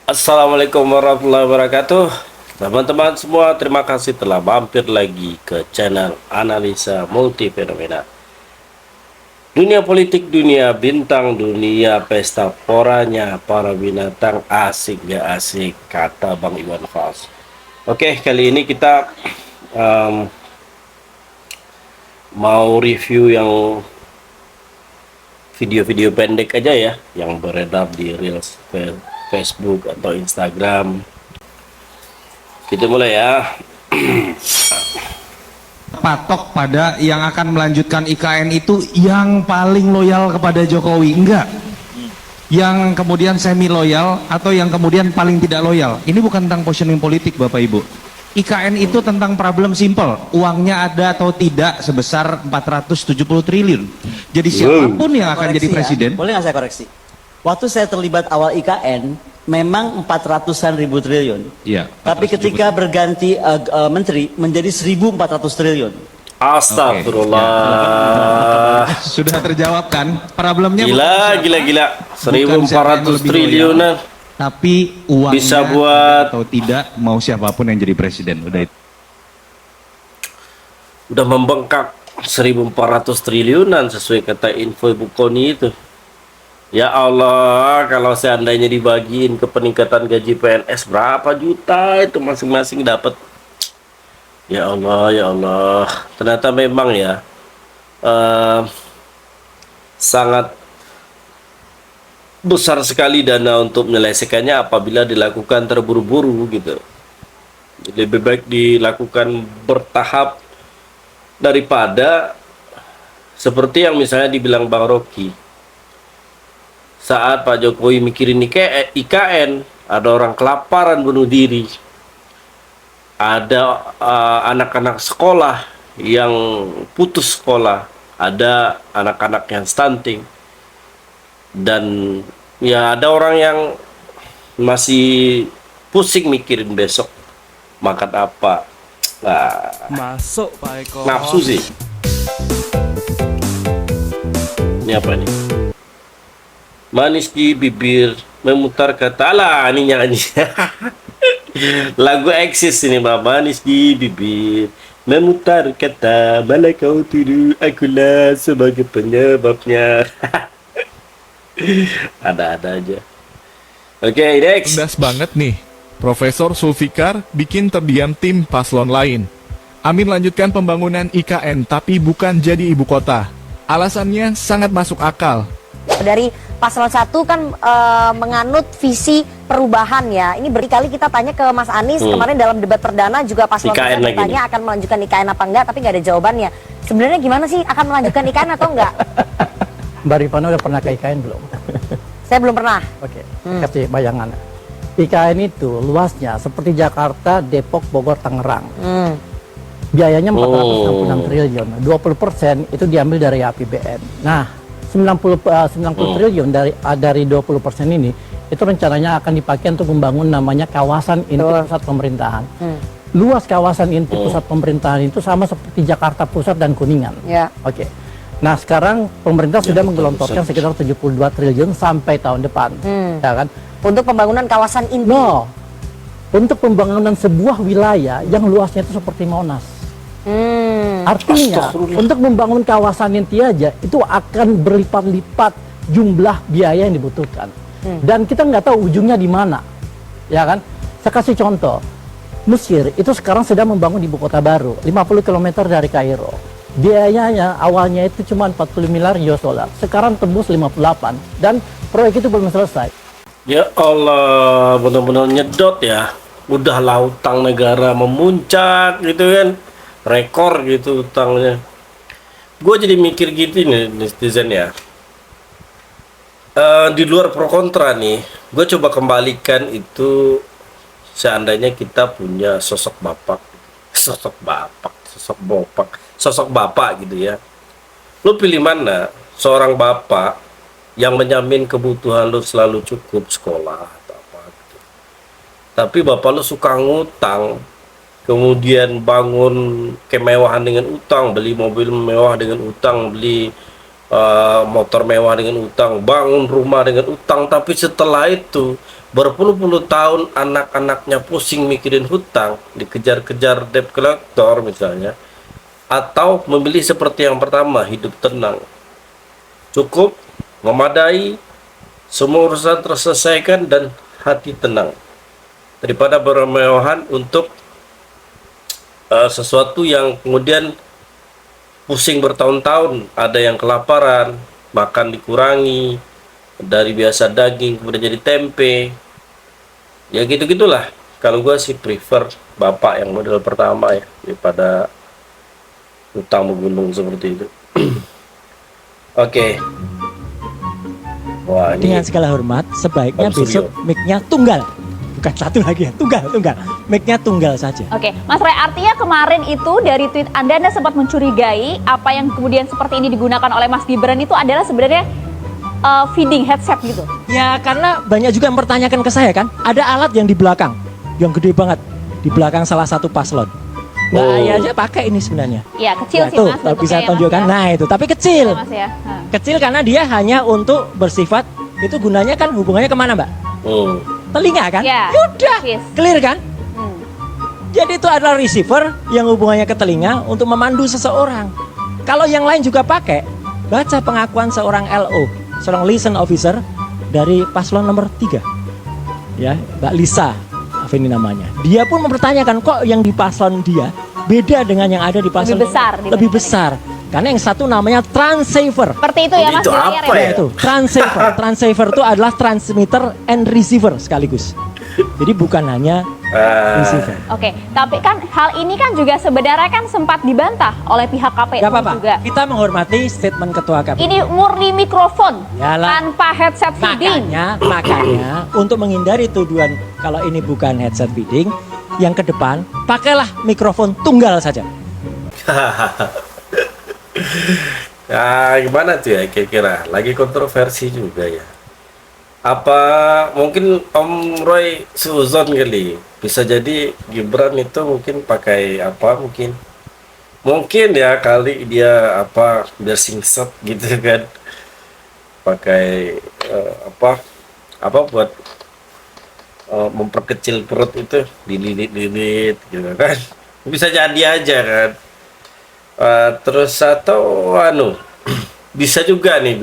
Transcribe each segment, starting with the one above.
Assalamualaikum warahmatullahi wabarakatuh. Teman-teman semua, terima kasih telah mampir lagi ke channel Analisa Multi Fenomena. Dunia politik, dunia bintang, dunia pesta poranya para binatang, asik gak asik, kata Bang Iwan Fals. Oke, kali ini kita mau review yang video-video pendek aja ya, yang beredar di Reels Facebook atau Instagram. Kita mulai ya. Patok pada yang akan melanjutkan IKN itu yang paling loyal kepada Jokowi, enggak yang kemudian semi loyal atau yang kemudian paling tidak loyal. Ini bukan tentang positioning politik Bapak Ibu. IKN itu tentang problem simple, uangnya ada atau tidak sebesar 470 triliun. Jadi siapapun yang akan jadi presiden. Boleh nggak saya koreksi? Waktu saya terlibat awal IKN memang 400-an ribu triliun. Iya. Tapi ketika berganti menteri menjadi 1.400 triliun. Astagfirullah. Sudah terjawab kan? Problemnya Gila. 1.400 triliunan. Tapi uangnya bisa buat atau tidak mau siapapun yang jadi presiden. Udah membengkak 1.400 triliunan sesuai kata info Ibu Koni itu. Ya Allah, kalau seandainya dibagiin ke peningkatan gaji PNS berapa juta itu masing-masing dapat. Ya Allah. Ternyata memang ya sangat besar sekali dana untuk menyelesaikannya apabila dilakukan terburu-buru gitu. Lebih baik dilakukan bertahap daripada seperti yang misalnya dibilang Bang Rocky. Saat Pak Jokowi mikirin IKN, ada orang kelaparan bunuh diri, ada anak-anak sekolah yang putus sekolah, ada anak-anak yang stunting, dan ya ada orang yang masih pusing mikirin besok makan apa. Masuk Pak Eko. Nafsu sih. Ini apa nih? Manis di bibir memutar kata, lah ini nyanyi. Lagu eksis ini Mbak. Manis di bibir memutar kata, malah kau tuduh akulah sebagai penyebabnya. Ada-ada aja. Oke, next. Pedas banget nih. Profesor Zulfikar bikin terdiam tim paslon lain. Amin lanjutkan pembangunan IKN tapi bukan jadi ibu kota. Alasannya sangat masuk akal. Dari paslon 1 kan menganut visi perubahan ya. Ini berkali kita tanya ke Mas Anies kemarin dalam debat perdana juga paslon 1 tanya akan melanjutkan IKN apa enggak, tapi nggak ada jawabannya. Sebenarnya gimana sih, akan melanjutkan IKN atau enggak? Mbak Rifana udah pernah ke IKN belum? Saya belum pernah. Oke, kasih bayangan. IKN itu luasnya seperti Jakarta, Depok, Bogor, Tangerang. Biayanya 466 triliun. 20% itu diambil dari APBN. Nah, 90 triliun dari 20% ini itu rencananya akan dipakai untuk membangun namanya kawasan inti pusat pemerintahan. Luas kawasan inti pusat pemerintahan itu sama seperti Jakarta Pusat dan Kuningan. Ya. Oke. Nah, sekarang pemerintah sudah menggelontorkan sekitar 72 triliun sampai tahun depan. Ya kan? Untuk pembangunan kawasan inti. No. Untuk pembangunan sebuah wilayah yang luasnya itu seperti Monas. Artinya untuk membangun kawasan inti aja itu akan berlipat-lipat jumlah biaya yang dibutuhkan. Dan kita nggak tahu ujungnya di mana. Ya kan? Saya kasih contoh. Mesir itu sekarang sedang membangun ibu kota baru 50 km dari Kairo. Biayanya awalnya itu cuma 40 miliar US dollar. Sekarang tembus 58 dan proyek itu belum selesai. Ya Allah, benar-benar nyedot ya. Udah lah utang negara memuncak gitu kan. Rekor gitu utangnya. Gue jadi mikir gitu nih netizen ya. Di luar pro kontra nih, gue coba kembalikan itu seandainya kita punya sosok bapak gitu ya. Lu pilih mana? Seorang bapak yang menjamin kebutuhan lu selalu cukup sekolah atau apa gitu. Tapi bapak lu suka ngutang, kemudian bangun kemewahan dengan utang, beli mobil mewah dengan utang, beli motor mewah dengan utang, bangun rumah dengan utang, tapi setelah itu berpuluh-puluh tahun anak-anaknya pusing mikirin hutang, dikejar-kejar debt collector misalnya, atau memilih seperti yang pertama, hidup tenang, cukup, memadai, semua urusan terselesaikan dan hati tenang, daripada bermewahan untuk sesuatu yang kemudian pusing bertahun-tahun, ada yang kelaparan, makan dikurangi, dari biasa daging kemudian jadi tempe, ya gitu-gitulah. Kalau gue sih prefer bapak yang model pertama ya, daripada utang menggunung seperti itu. Oke. Wah, ini Dengan segala hormat, sebaiknya Om Suryo. besok mic-nya tunggal. Bukan satu lagi ya, tunggal. Mic-nya tunggal saja. Oke, Mas Roy, artinya kemarin itu dari tweet Anda sempat mencurigai apa yang kemudian seperti ini digunakan oleh Mas Gibran itu adalah sebenarnya feeding headset gitu. Ya karena banyak juga yang mempertanyakan ke saya kan, ada alat yang di belakang, yang gede banget, di belakang salah satu paslon. Mbak Aya aja pakai ini sebenarnya. Ya, kecil Nah, sih tuh, Mas. kalau bisa bentuknya ya, Mas, tunjukkan. ya. Nah itu, tapi kecil. Mas ya. Kecil karena dia hanya untuk bersifat, itu gunanya kan hubungannya kemana Mbak? Telinga kan? Ya. Yaudah, Yes. clear kan? Hmm. Jadi itu adalah receiver yang hubungannya ke telinga untuk memandu seseorang. Kalau yang lain juga pakai, baca pengakuan seorang LO, seorang liaison officer dari paslon nomor 3. Ya, Mbak Lisa, apa ini namanya. Dia pun mempertanyakan kok yang di paslon dia beda dengan yang ada di paslon Lebih besar lebih besar. Karena yang satu namanya transceiver. Seperti itu ya Mas. Itu Dilihat apa ya? Itu transceiver. Transceiver itu adalah transmitter and receiver sekaligus. Jadi bukan hanya receiver. Oke, tapi kan hal ini kan juga sebenarnya kan sempat dibantah oleh pihak KPU Gak apa-apa. juga. Kita menghormati statement ketua KPU. Ini murni mikrofon Yalah. tanpa headset feeding. Makanya untuk menghindari tuduhan kalau ini bukan headset feeding, yang ke depan pakailah mikrofon tunggal saja. Nah, gimana tuh ya kira-kira? Lagi kontroversi juga ya. Apa mungkin Om Roy suzon kali? Bisa jadi Gibran itu mungkin pakai apa mungkin? Mungkin ya kali dia apa biar singset gitu kan. Pakai apa buat memperkecil perut itu, dililit-lilit gitu kan. Bisa jadi aja kan. Terus atau bisa juga nih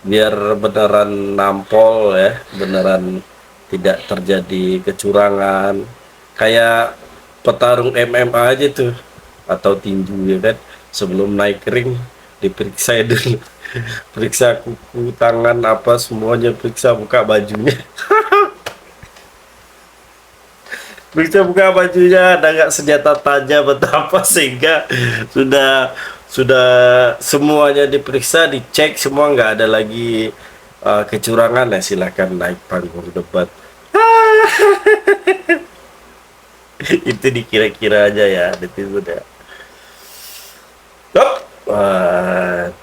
biar beneran nampol ya, beneran tidak terjadi kecurangan kayak petarung MMA aja tuh atau tinju ya kan, sebelum naik ring diperiksa dulu, periksa kuku, tangan, apa semuanya, periksa buka bajunya. Bisa buka bajunya, ada nggak senjata tajam atau apa, sehingga sudah semuanya diperiksa, dicek semua, nggak ada lagi kecurangan ya, silakan naik panggung debat. Itu dikira-kira aja ya, itu udah.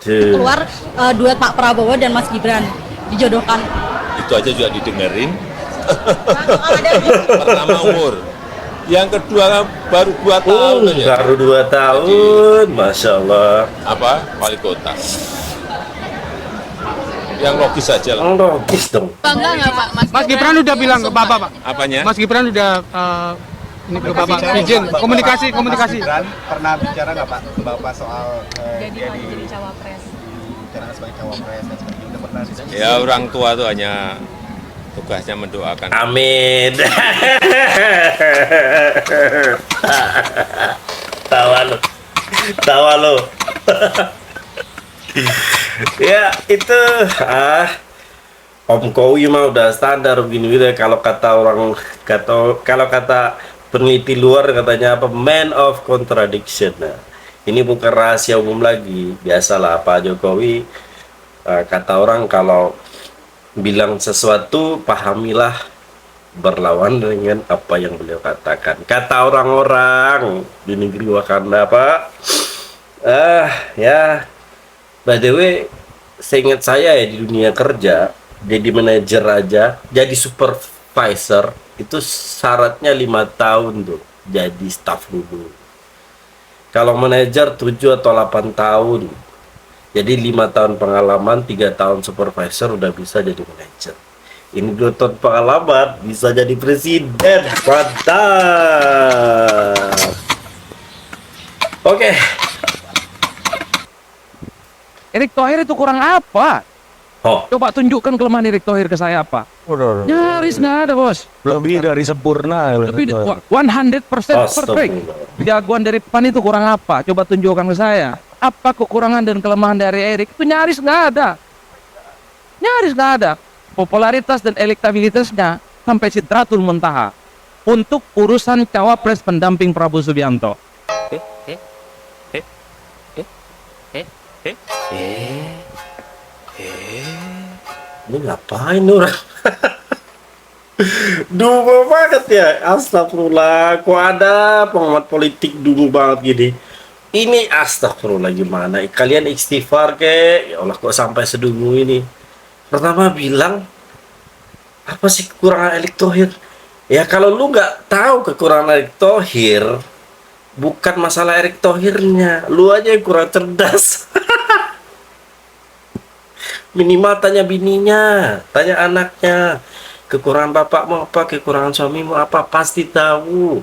Keluar duet Pak Prabowo dan Mas Gibran dijodohkan. Itu aja juga didengerin. Pertama umur, yang kedua baru 2 tahun aja. Baru 2 tahun, Masya Allah. Apa? Wali kota. Yang logis saja lah. Logis dong. Bangga nggak Pak? Mas Gibran udah bilang ke Bapak, Pak. Apanya? Mas Gibran udah ini ke Bapak izin komunikasi. Gibran pernah bicara nggak Pak ke Bapak soal dia jadi cawapres, bicara sebagai cawapres dan sebagainya, udah pernah diskusi? Ya orang tua tuh hanya tugasnya mendoakan. Amin. Tawa lo. Ya itu Om Kowi mah udah standar begini gitu. Kalau kata peneliti luar katanya apa, man of contradiction. Nah, ini bukan rahasia umum lagi, biasalah Pak Jokowi. Kata orang kalau bilang sesuatu pahamilah berlawan dengan apa yang beliau katakan. Kata orang-orang di negeri Wakanda, Pak. Ya, by the way, seingat saya ya, di dunia kerja, jadi manajer aja, jadi supervisor itu syaratnya 5 tahun tuh jadi staff dulu. Kalau manajer 7 atau 8 tahun. Jadi 5 tahun pengalaman, 3 tahun supervisor udah bisa jadi manajer. Ini 2 tahun pengalaman bisa jadi presiden. Mantap. Oke. Erick Thohir itu kurang apa? Coba tunjukkan kelemahan Erick Thohir ke saya apa? Nyaris nggak ada, bos. Lebih dari sempurna. Lebih 100% perfect. Jagoan dari PAN itu kurang apa? Coba tunjukkan ke saya. Apa kekurangan dan kelemahan dari Erick? Itu nyaris nggak ada. Nyaris nggak ada. Popularitas dan elektabilitasnya sampai sidratul muntaha untuk urusan cawapres pendamping Prabowo Subianto. Ini ngapain orang? Dungu banget ya. Astagfirullah. Kok ada pengamat politik dungu banget gini? Ini astagfirullah gimana? Kalian istighfar kek? Ya Allah, kok sampai sedungu ini? Pertama bilang, apa sih kekurangan Erick Thohir? Ya kalau lu nggak tahu kekurangan Erick Thohir, bukan masalah Erick Thohirnya, lu aja yang kurang cerdas. Minimal tanya bininya, tanya anaknya, kekurangan bapakmu apa, kekurangan suamimu apa, pasti tahu.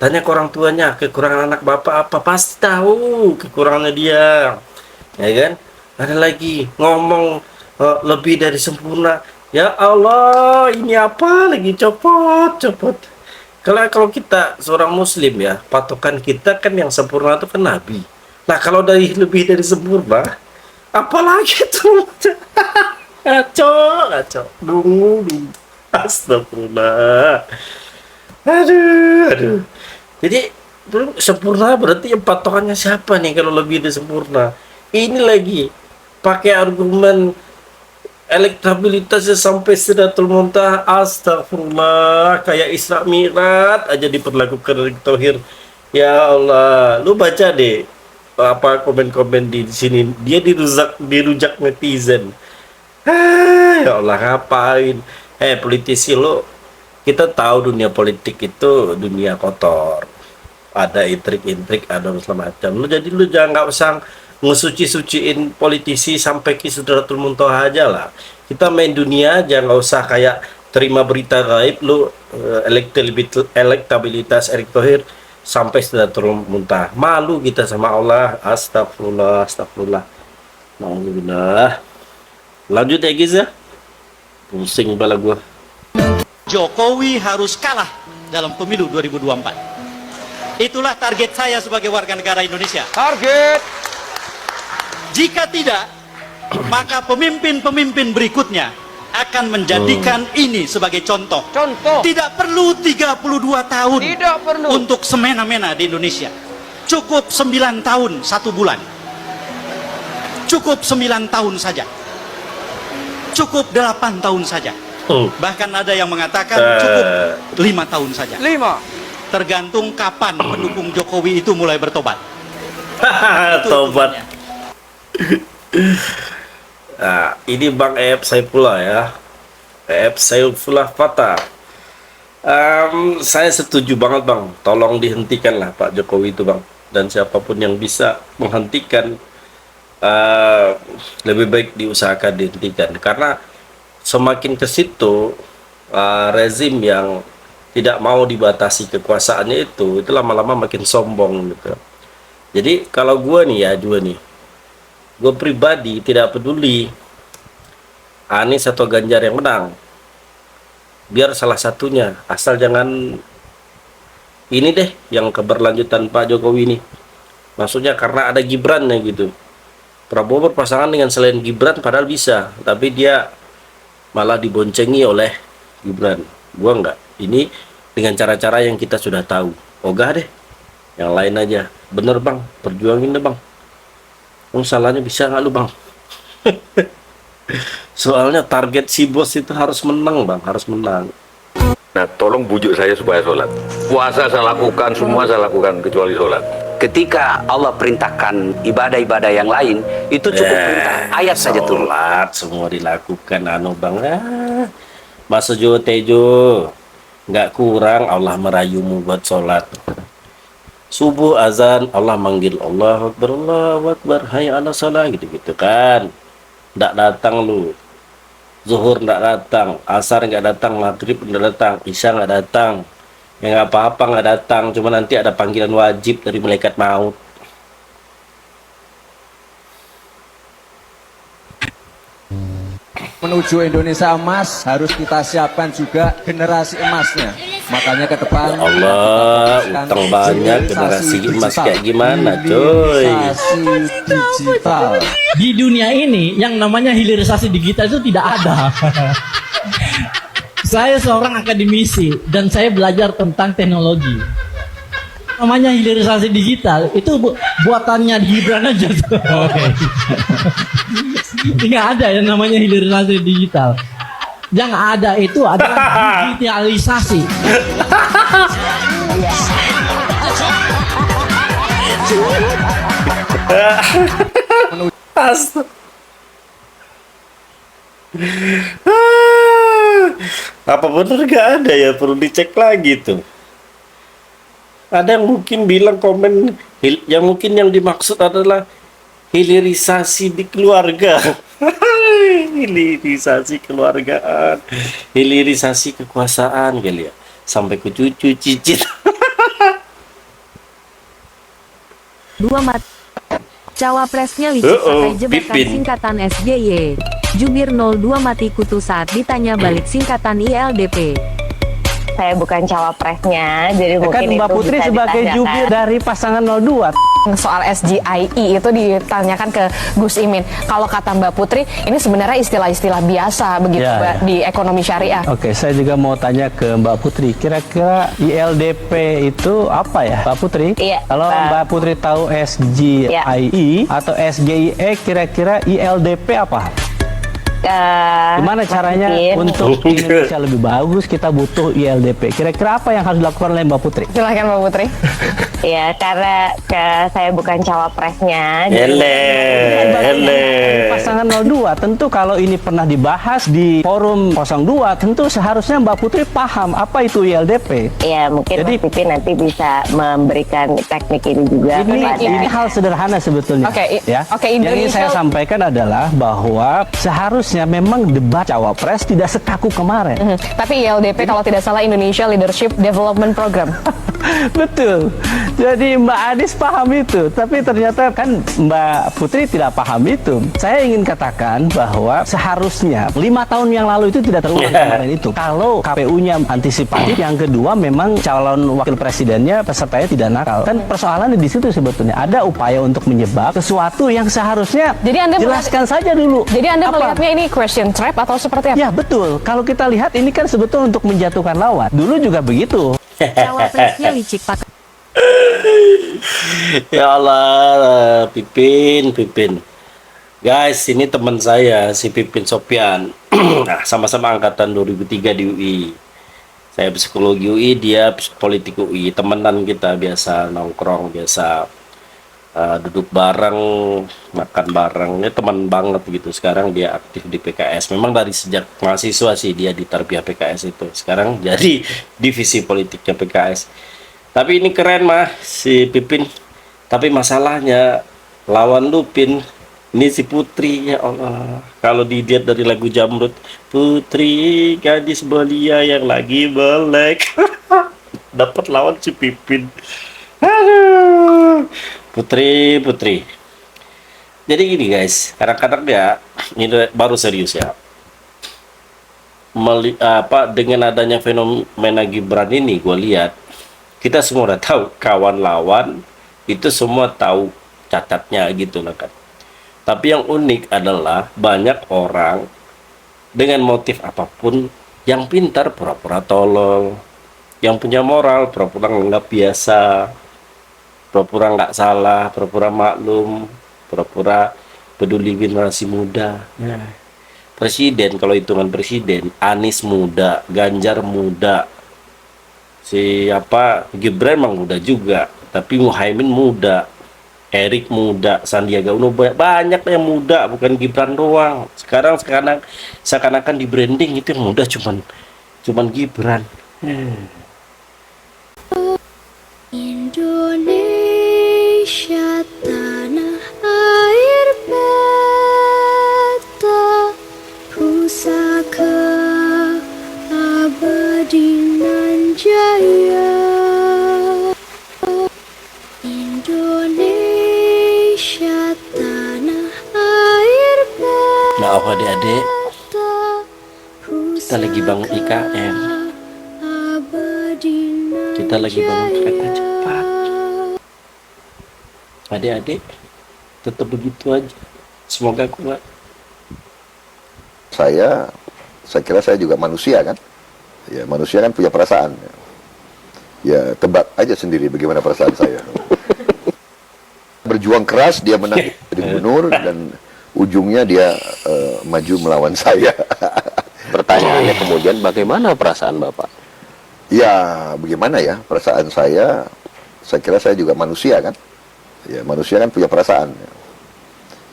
Tanya ke orang tuanya, kekurangan anak bapak apa, pasti tahu kekurangannya dia. Ya kan? Ada lagi ngomong lebih dari sempurna. Ya Allah, ini apa lagi, copot. Kalau kita seorang muslim ya, patokan kita kan yang sempurna itu kan Nabi. Nah kalau dari lebih dari sempurna, apalagi tuh? Ngaco. Dungu. Astagfirullah. Aduh. Jadi belum sempurna berarti yang patokannya siapa nih kalau lebih dari sempurna? Ini lagi pakai argumen elektabilitasnya sampai sidratul muntaha. Astagfirullah, kayak Isra Mi'raj aja diperlakukan Erick Thohir. Ya Allah, lu baca deh apa komen-komen di sini, dia dirujak netizen. Ya Allah, ngapain? Politisi lo, kita tahu dunia politik itu dunia kotor, ada intrik-intrik, ada segala macam. Lu jangan nggak usah ngesuci-suciin politisi sampai ke sidratul muntaha aja lah. Kita main dunia aja, nggak usah kayak terima berita gaib lu. Elektabilitas Erick Thohir sampai sidratul muntaha. Malu kita sama Allah. Astagfirullah. Alhamdulillah. Lanjut ya guys ya. Pusing kepala gua. Jokowi harus kalah dalam pemilu 2024. Itulah target saya sebagai warga negara Indonesia. Target. Jika tidak, maka pemimpin-pemimpin berikutnya akan menjadikan ini sebagai contoh. Tidak perlu 32 tahun untuk semena-mena di Indonesia. Cukup 9 tahun 1 bulan. Cukup 9 tahun saja. Cukup 8 tahun saja. Bahkan ada yang mengatakan cukup 5 tahun saja. 5. Tergantung kapan pendukung Jokowi itu mulai bertobat. Tobat. Nah, ini Bang Ep Saifullah ya. Ep Saifullah Fatah. Saya setuju banget Bang. Tolong dihentikan lah Pak Jokowi itu Bang. Dan siapapun yang bisa menghentikan, lebih baik diusahakan dihentikan. Karena semakin ke situ rezim yang tidak mau dibatasi kekuasaannya itu lama-lama makin sombong gitu. Jadi kalau gue pribadi tidak peduli Anies atau Ganjar yang menang, biar salah satunya, asal jangan ini deh yang keberlanjutan Pak Jokowi ini. Maksudnya karena ada Gibran ya gitu. Prabowo berpasangan dengan selain Gibran padahal bisa, tapi dia malah diboncengi oleh Gibran. Gua enggak. Ini dengan cara-cara yang kita sudah tahu. Ogah deh, yang lain aja. Bener Bang, perjuangin deh Bang. Salahnya bisa nggak lu Bang? Soalnya target si bos itu harus menang Bang, harus menang. Nah tolong bujuk saya supaya sholat. Puasa saya lakukan, semua saya lakukan kecuali sholat. Ketika Allah perintahkan ibadah-ibadah yang lain, itu cukup perintah ayat saja turun. Sholat semua dilakukan Bang. Masa Jo Tejo nggak kurang Allah merayumu buat sholat. Subuh azan Allah manggil Allahu Akbar, hayya ala salat gitu-gitu kan. Nggak datang lu. Zuhur nggak datang, asar nggak datang, maghrib nggak datang, isya nggak datang, ya nggak apa-apa nggak datang, cuma nanti ada panggilan wajib dari malaikat maut. Menuju Indonesia emas harus kita siapkan juga generasi emasnya. Makanya ke depan Ya Allah, utang banyak, generasi emas kayak gimana coy? Digital. Di dunia ini yang namanya hilirisasi digital itu tidak ada. Saya seorang akademisi dan saya belajar tentang teknologi. Namanya hilirisasi digital itu buatannya Gibran aja tuh. Nggak ada yang namanya hilirisasi digital. Yang ada itu adalah digitalisasi. Apa bener gak ada ya, perlu dicek lagi tuh. Ada yang mungkin bilang komen yang mungkin yang dimaksud adalah hilirisasi di keluarga. Hilirisasi keluargaan, hilirisasi kekuasaan kali ya, sampai ke cucu cicit. Dua mat cawapresnya licik pakai jebakan singkatan SJY. Jubir 02 mati kutu saat ditanya balik singkatan ILDP. Saya bukan cawapresnya, jadi Kan mungkin Mbak itu Putri bisa sebagai ditanyakan. jubir dari pasangan 02. Soal SGIE itu ditanyakan ke Gus Imin. Kalau kata Mbak Putri, ini sebenarnya istilah-istilah biasa begitu Ya, Mbak, ya. di ekonomi syariah. Oke, saya juga mau tanya ke Mbak Putri. Kira-kira ILDP itu apa ya, Mbak Putri? Iya, Kalau Mbak Putri tahu SGIE atau SGIE, kira-kira ILDP apa? Gimana caranya untuk Indonesia lebih bagus, kita butuh ILDP. Kira-kira apa yang harus dilakukan oleh Mbak Putri? Silahkan Mbak Putri. Ya, karena saya bukan cawapresnya. Pasangan 02, tentu kalau ini pernah dibahas di forum 02, tentu seharusnya Mbak Putri paham apa itu ILDP. Ya, mungkin Mas Pipin nanti bisa memberikan teknik ini juga. Ini hal sederhana sebetulnya. Oke, ya. oke, Yang ingin Indonesia- saya sampaikan adalah bahwa seharusnya memang debat cawapres tidak sekaku kemarin. Tapi ILDP kalau tidak salah Indonesia Leadership Development Program. Betul. Jadi Mbak Anies paham itu, tapi ternyata kan Mbak Putri tidak paham itu. Saya ingin katakan bahwa seharusnya 5 tahun yang lalu itu tidak terulang kemarin itu. Kalau KPU-nya antisipatif, yang kedua memang calon wakil presidennya pesertanya tidak nakal. Kan persoalannya di situ sebetulnya. Ada upaya untuk menyebab sesuatu yang seharusnya jelaskan saja dulu. Jadi Anda Apa? melihatnya ini question trap atau seperti apa? Ya betul. Kalau kita lihat ini kan sebetulnya untuk menjatuhkan lawan. Dulu juga begitu. Cawapresnya licik pakai Ya Allah, Pipin. Guys, ini teman saya, si Pipin Sopian. Nah, sama-sama angkatan 2003 di UI. Saya psikologi UI, dia politik UI. Temenan kita, biasa nongkrong, biasa duduk bareng, makan bareng. Ini teman banget gitu. Sekarang dia aktif di PKS. Memang dari sejak mahasiswa sih dia di Tarbiyah PKS itu. Sekarang jadi divisi politiknya PKS. Tapi ini keren mah si Pipin. Tapi masalahnya lawan Lupin ini si Putri, ya Allah. Kalau dilihat dari lagu Jamrut, Putri gadis belia yang lagi belek. Dapat lawan si Pipin. Aduh. Putri. Jadi gini guys, kadang-kadang ya, ini baru serius ya. Dengan adanya fenomena Gibran ini, gue lihat kita semua udah tahu kawan lawan itu semua tahu cacatnya gitu lah kan. Tapi yang unik adalah banyak orang dengan motif apapun yang pintar pura-pura tolol, yang punya moral pura-pura nganggap biasa, pura-pura nggak salah, pura-pura maklum, pura-pura peduli generasi muda. Nah, presiden, kalau hitungan presiden, Anies muda, Ganjar muda, Gibran emang muda juga, tapi Muhaimin muda, Erik muda, Sandiaga Uno banyak yang muda, bukan Gibran doang. Sekarang seakan-akan di branding itu yang muda cuman Gibran. Indonesia tanah air beta, pusat jaya, Indonesia tanah air Maaf adik-adik, kita lagi bangun IKN, kita lagi bangun kereta cepat. Adik-adik tetap begitu aja, semoga kuat. Saya kira saya juga manusia kan, ya manusia kan punya perasaan, ya tebak aja sendiri bagaimana perasaan saya. Berjuang keras dia menang jadi gubernur dan ujungnya dia maju melawan saya. Pertanyaannya kemudian bagaimana perasaan Bapak? Ya bagaimana ya perasaan saya kira saya juga manusia kan, ya manusia kan punya perasaan,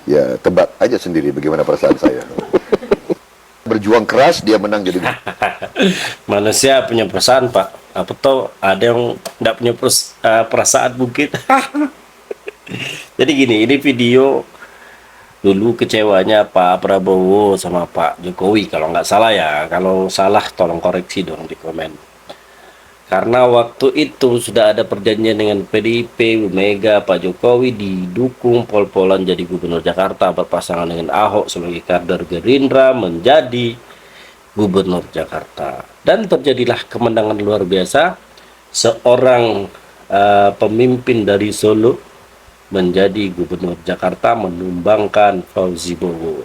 ya tebak aja sendiri bagaimana perasaan saya. Berjuang keras dia menang jadi Manusia punya perasaan Pak, apa tau ada yang nggak punya perasaan mungkin. Jadi gini, ini video dulu kecewanya Pak Prabowo sama Pak Jokowi kalau nggak salah ya. Kalau salah tolong koreksi dong di komen. Karena waktu itu sudah ada perjanjian dengan PDIP, Bu Mega, Pak Jokowi didukung pol-polan jadi gubernur Jakarta berpasangan dengan Ahok sebagai kader Gerindra menjadi gubernur Jakarta. Dan terjadilah kemenangan luar biasa, seorang pemimpin dari Solo menjadi gubernur Jakarta menumbangkan Fauzi Bowo.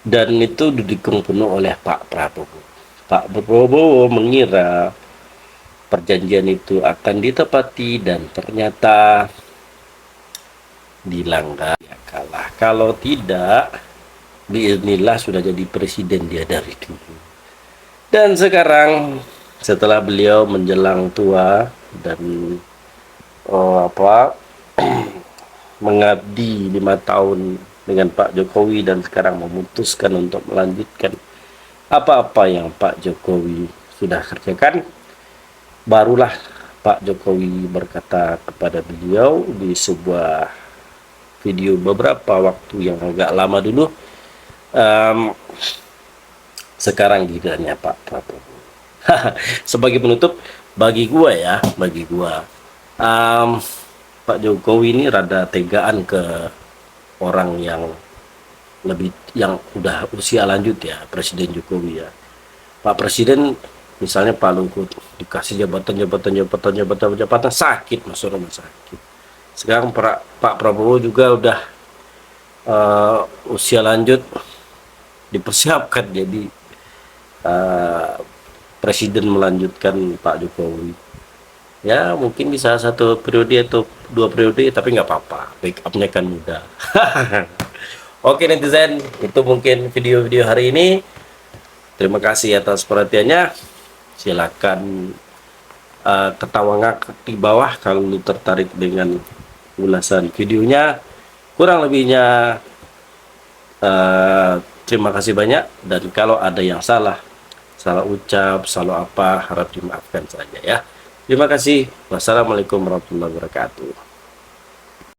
Dan itu didukung penuh oleh Pak Prabowo. Pak Prabowo mengira perjanjian itu akan ditepati dan ternyata dilanggar, ya kalah. Kalau tidak, biiznillah sudah jadi presiden dia dari dulu. Dan sekarang setelah beliau menjelang tua dan mengabdi 5 tahun dengan Pak Jokowi dan sekarang memutuskan untuk melanjutkan apa-apa yang Pak Jokowi sudah kerjakan, barulah Pak Jokowi berkata kepada beliau di sebuah video beberapa waktu yang agak lama dulu, sekarang gilirannya Pak Prabowo. Sebagai penutup, bagi gua Pak Jokowi ini rada tegaan ke orang yang udah usia lanjut ya, Presiden Jokowi ya. Pak Presiden misalnya Pak Luhut dikasih jabatan sakit, masuk rumah sakit. Sekarang Pak Prabowo juga udah usia lanjut, dipersiapkan jadi presiden melanjutkan Pak Jokowi. Ya mungkin bisa 1 periode atau 2 periode, tapi nggak apa-apa, backupnya kan mudah. Oke netizen, itu mungkin video-video hari ini. Terima kasih atas perhatiannya. Silakan ketawa ngakak di bawah kalau lu tertarik dengan ulasan videonya. Kurang lebihnya terima kasih banyak, dan kalau ada yang salah ucap, salah apa, harap dimaafkan saja ya. Terima kasih. Wassalamualaikum warahmatullahi wabarakatuh.